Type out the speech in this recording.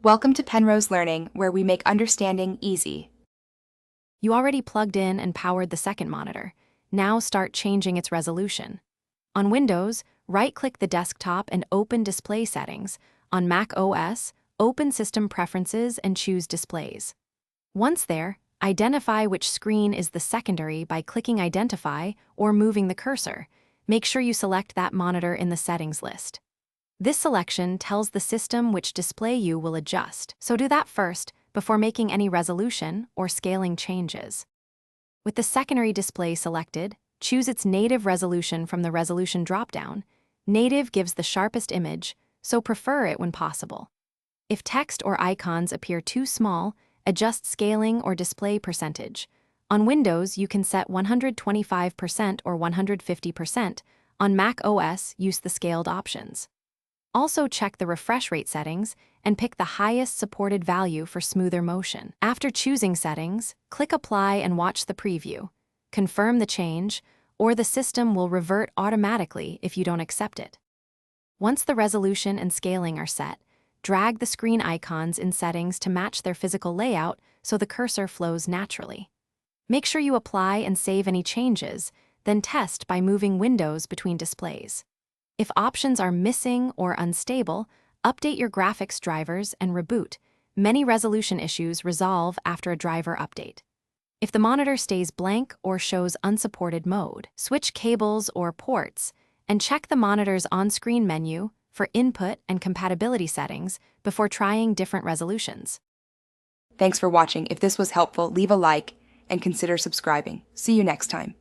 Welcome to Penrose Learning, where we make understanding easy. You already plugged in and powered the second monitor. Now start changing its resolution. On Windows, right-click the desktop and open Display Settings. On Mac OS, open System Preferences and choose Displays. Once there, identify which screen is the secondary by clicking Identify or moving the cursor. Make sure you select that monitor in the settings list. This selection tells the system which display you will adjust, so do that first before making any resolution or scaling changes. With the secondary display selected, choose its native resolution from the resolution dropdown. Native gives the sharpest image, so prefer it when possible. If text or icons appear too small, adjust scaling or display percentage. On Windows, you can set 125% or 150%. On Mac OS, use the scaled options. Also check the refresh rate settings and pick the highest supported value for smoother motion. After choosing settings, click Apply and watch the preview. Confirm the change, or the system will revert automatically if you don't accept it. Once the resolution and scaling are set, drag the screen icons in settings to match their physical layout so the cursor flows naturally. Make sure you apply and save any changes, then test by moving windows between displays. If options are missing or unstable, update your graphics drivers and reboot. Many resolution issues resolve after a driver update. If the monitor stays blank or shows unsupported mode, switch cables or ports and check the monitor's on-screen menu for input and compatibility settings before trying different resolutions. Thanks for watching. If this was helpful, leave a like and consider subscribing. See you next time.